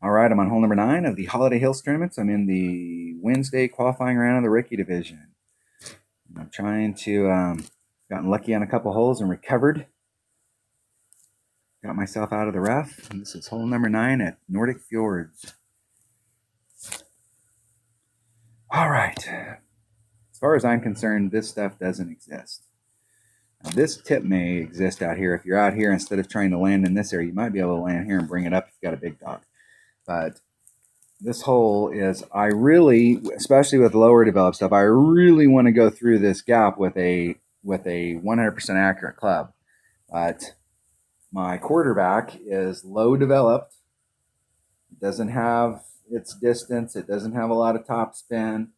All right, I'm on hole number 9 of the Holiday Hills tournaments. I'm in the Wednesday qualifying round of the rookie division. I'm trying to, gotten lucky on a couple holes and recovered. Got myself out of the rough. And this is hole number 9 at Nordic Fjords. All right. As far as I'm concerned, this stuff doesn't exist. Now, this tip may exist out here. If you're out here, instead of trying to land in this area, you might be able to land here and bring it up if you've got a big dog. But this hole is, I really, especially with lower developed stuff, I really want to go through this gap with a 100% accurate club. But my quarterback is low developed. It doesn't have its distance. It doesn't have a lot of top spin.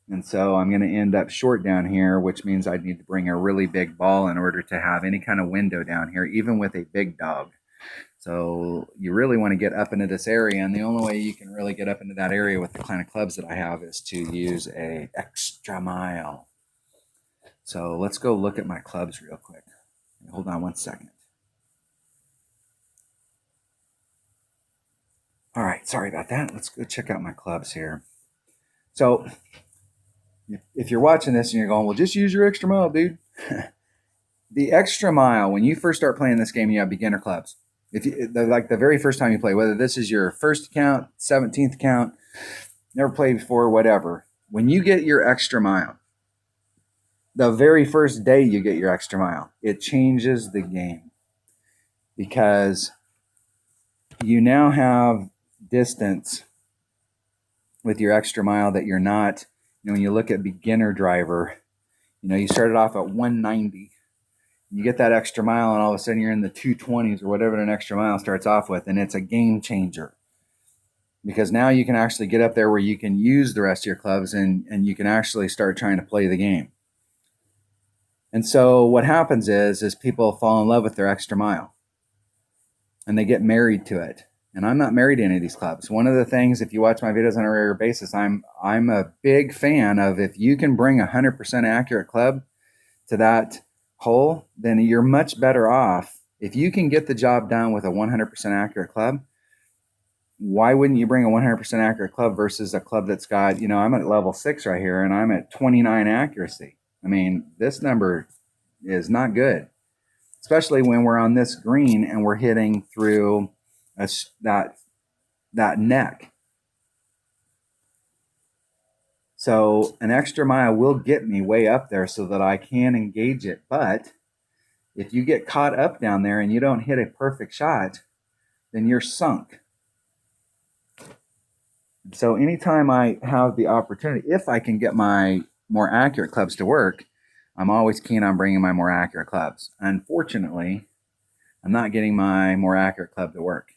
And so I'm going to end up short down here, which means I need to bring a really big ball in order to have any kind of window down here, even with a big dog. So you really want to get up into this area, and the only way you can really get up into that area with the kind of clubs that I have is to use a extra mile. So let's go look at my clubs real quick. Hold on one second. All right, sorry about that. Let's go check out my clubs here. So if you're watching this and you're going, well, just use your extra mile, dude. The extra mile, when you first start playing this game, you have beginner clubs. If you, like the very first time you play, whether this is your first account, 17th account, never played before, whatever, when you get your extra mile, the very first day you get your extra mile, it changes the game because you now have distance with your extra mile that you're not, when you look at beginner driver, you started off at 190. You get that extra mile and all of a sudden you're in the 220s or whatever an extra mile starts off with, and it's a game changer because now you can actually get up there where you can use the rest of your clubs and you can actually start trying to play the game. And so what happens is people fall in love with their extra mile and they get married to it. And I'm not married to any of these clubs. One of the things, if you watch my videos on a regular basis, I'm a big fan of, if you can bring a 100% accurate club to that hole, then you're much better off. If you can get the job done with a 100% accurate club, why wouldn't you bring a 100% accurate club versus a club that's got, I'm at level 6 right here and I'm at 29 accuracy. I mean, this number is not good, especially when we're on this green and we're hitting through that neck. So an extra mile will get me way up there so that I can engage it. But if you get caught up down there and you don't hit a perfect shot, then you're sunk. So anytime I have the opportunity, if I can get my more accurate clubs to work, I'm always keen on bringing my more accurate clubs. Unfortunately, I'm not getting my more accurate club to work.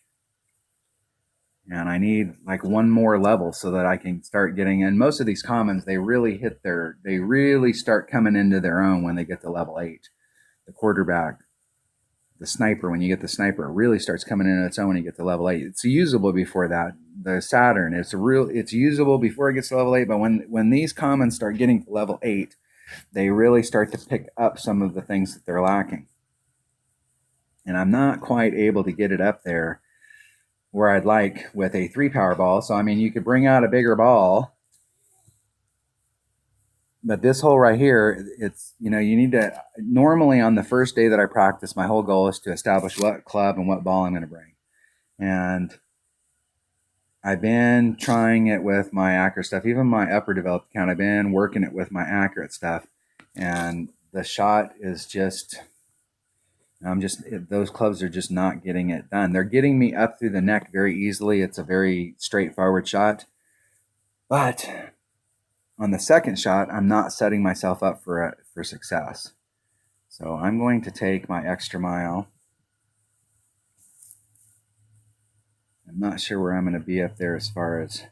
And I need like one more level so that I can start getting, and most of these commons, they really start coming into their own when they get to level 8. The quarterback, the sniper, when you get the sniper, it really starts coming into its own when you get to level 8. It's usable before that. The Saturn, it's usable before it gets to level 8, but when these commons start getting to level 8, they really start to pick up some of the things that they're lacking. And I'm not quite able to get it up there where I'd like with a 3-power ball. So, I mean, you could bring out a bigger ball, but this hole right here, it's, you need to, normally on the first day that I practice, my whole goal is to establish what club and what ball I'm going to bring. And I've been trying it with my accurate stuff, even my upper developed account. I've been working it with my accurate stuff, and the shot is just, those clubs are just not getting it done. They're getting me up through the neck very easily. It's a very straightforward shot. But on the second shot, I'm not setting myself up for success. So I'm going to take my extra mile. I'm not sure where I'm going to be up there as far as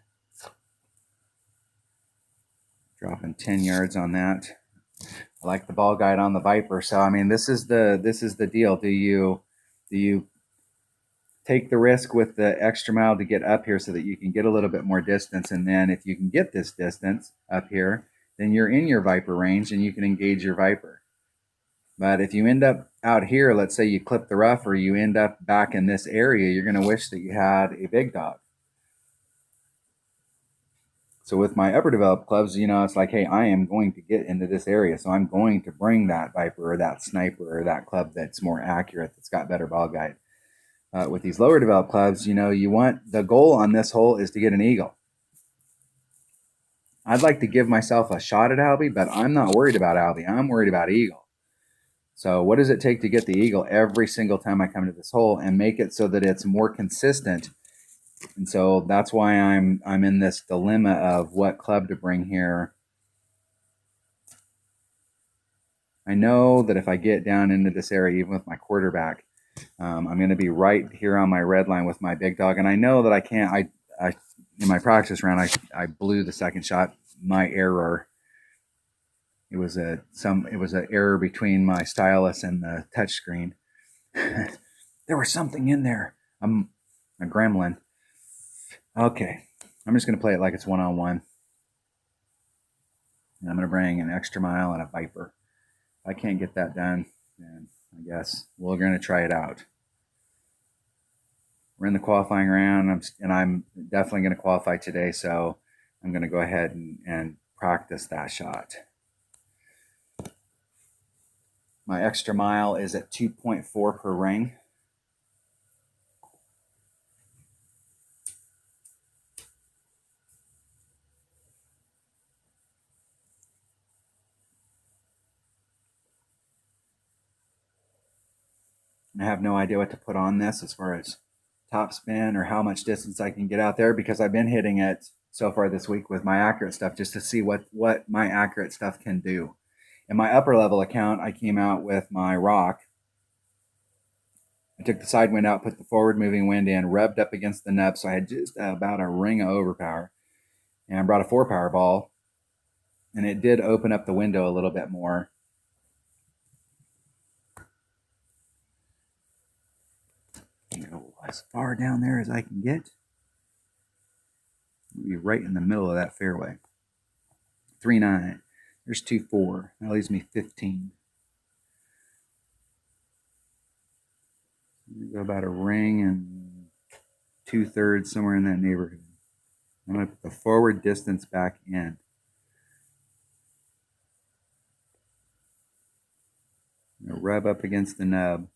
dropping 10 yards on that. I like the ball guide on the Viper. So, I mean, this is the deal. Do you take the risk with the extra mile to get up here so that you can get a little bit more distance? And then if you can get this distance up here, then you're in your Viper range and you can engage your Viper. But if you end up out here, let's say you clip the rough or you end up back in this area, you're going to wish that you had a big dog. So with my upper developed clubs, you know, it's like, hey, I am going to get into this area. So I'm going to bring that Viper or that Sniper or that club that's more accurate, that's got better ball guide. With these lower developed clubs, you know, the goal on this hole is to get an eagle. I'd like to give myself a shot at Albie, but I'm not worried about Albie. I'm worried about eagle. So what does it take to get the eagle every single time I come to this hole and make it so that it's more consistent? And so that's why I'm in this dilemma of what club to bring here. I know that if I get down into this area, even with my quarterback, I'm going to be right here on my red line with my big dog. And I know that I can't, I in my practice round, I blew the second shot. My error. It was an error between my stylus and the touch screen. There was something in there. I'm a gremlin. Okay, I'm just going to play it like it's one-on-one. And I'm going to bring an extra mile and a Viper. If I can't get that done, then I guess we're going to try it out. We're in the qualifying round, and I'm definitely going to qualify today, so I'm going to go ahead and practice that shot. My extra mile is at 2.4 per ring. I have no idea what to put on this as far as top spin or how much distance I can get out there, because I've been hitting it so far this week with my accurate stuff just to see what my accurate stuff can do. In my upper level account, I came out with my rock. I took the side wind out, put the forward moving wind in, revved up against the nub, so I had just about a ring of overpower. And I brought a 4-power ball, and it did open up the window a little bit more. Go as far down there as I can get. I'll be right in the middle of that fairway. 3-9. There's 2-4. That leaves me 15. I'm going to go about a ring and 2/3, somewhere in that neighborhood. I'm going to put the forward distance back in. I'm going to rub up against the nub.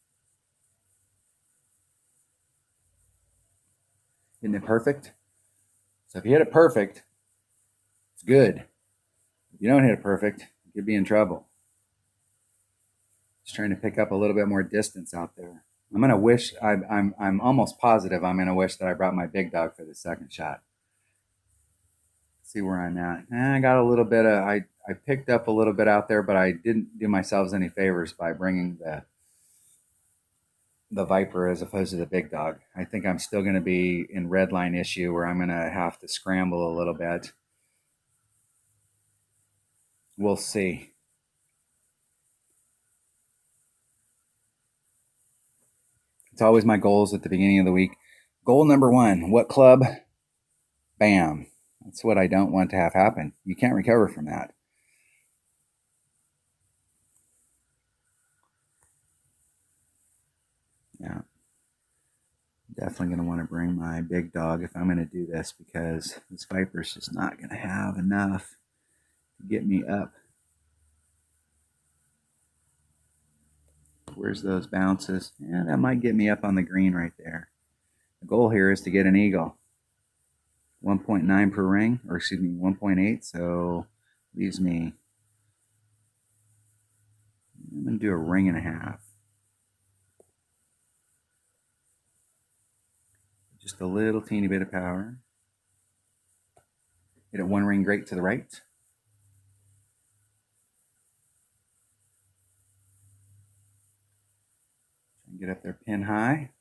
Isn't it perfect? So if you hit it perfect, it's good. If you don't hit it perfect, you could be in trouble. Just trying to pick up a little bit more distance out there. I'm gonna wish. I'm almost positive I'm gonna wish that I brought my big dog for the second shot. Let's see where I'm at. I got a little bit of. I picked up a little bit out there, but I didn't do myself any favors by bringing the Viper as opposed to the big dog. I think I'm still going to be in red line issue where I'm going to have to scramble a little bit. We'll see. It's always my goals at the beginning of the week. Goal number 1, what club? Bam. That's what I don't want to have happen. You can't recover from that. Yeah. Definitely going to want to bring my big dog if I'm going to do this, because this Viper's just not going to have enough to get me up. Where's those bounces? Yeah, that might get me up on the green right there. The goal here is to get an eagle. 1.9 per ring, or excuse me, 1.8, so leaves me, I'm going to do a ring and a half. Just a little teeny bit of power. Hit it 1 ring great to the right. Get up there pin high.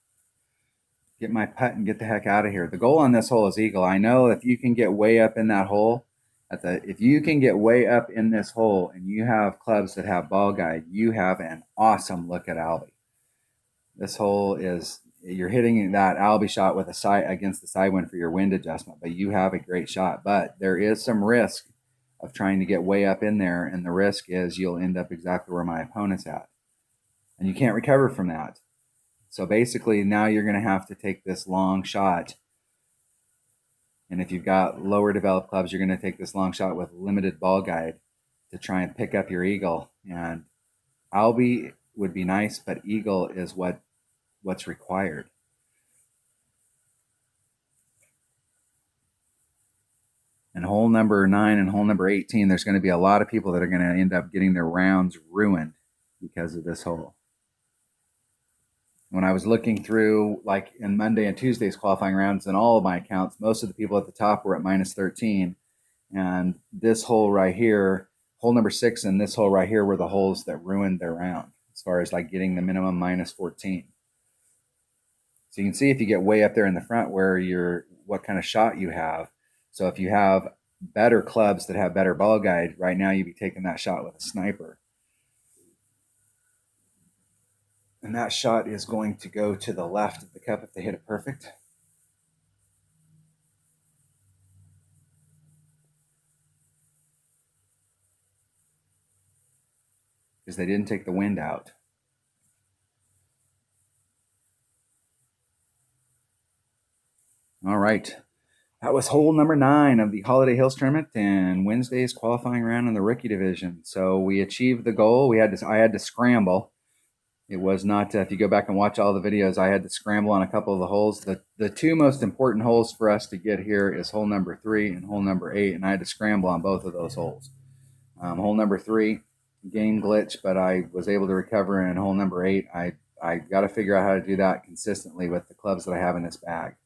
Get my putt and get the heck out of here. The goal on this hole is eagle. I know if you can get way up in that hole, if you can get way up in this hole and you have clubs that have ball guide, you have an awesome look at Albie. This hole is, you're hitting that Albie shot with a side against the side wind for your wind adjustment, but you have a great shot. But there is some risk of trying to get way up in there, and the risk is you'll end up exactly where my opponent's at, and you can't recover from that. So basically, now you're going to have to take this long shot And if you've got lower developed clubs, you're going to take this long shot with limited ball guide to try and pick up your eagle. And Albie would be nice, but eagle is what's required. And hole number 9 and hole number 18, there's going to be a lot of people that are going to end up getting their rounds ruined because of this hole. When I was looking through, like in Monday and Tuesday's qualifying rounds in all of my accounts, most of the people at the top were at minus 13. And this hole right here, hole number 6 and this hole right here were the holes that ruined their round as far as like getting the minimum minus 14. So you can see if you get way up there in the front where what kind of shot you have. So if you have better clubs that have better ball guide, right now you'd be taking that shot with a sniper. And that shot is going to go to the left of the cup if they hit it perfect. Because they didn't take the wind out. All right. That was hole number 9 of the Holiday Hills tournament and Wednesday's qualifying round in the rookie division. So we achieved the goal. I had to scramble. It was not, if you go back and watch all the videos, I had to scramble on a couple of the holes. The 2 most important holes for us to get here is hole number 3 and hole number 8, and I had to scramble on both of those holes. Hole number 3, game glitch, but I was able to recover. And hole number 8, I got to figure out how to do that consistently with the clubs that I have in this bag.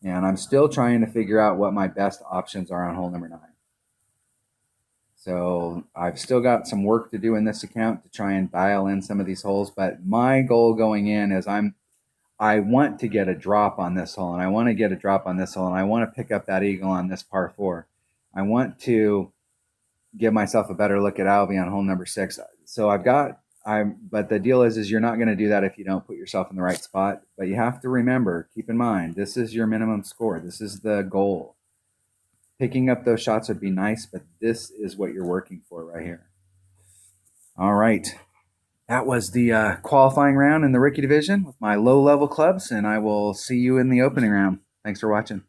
And I'm still trying to figure out what my best options are on hole number 9. So I've still got some work to do in this account to try and dial in some of these holes. But my goal going in is I want to get a drop on this hole, and I want to get a drop on this hole, and I want to pick up that eagle on this par 4. I want to give myself a better look at Albie on hole number 6. So but the deal is you're not going to do that if you don't put yourself in the right spot. But you have to remember, keep in mind, this is your minimum score. This is the goal. Picking up those shots would be nice, but this is what you're working for right here. All right. That was the qualifying round in the rookie division with my low-level clubs, and I will see you in the opening round. Thanks for watching.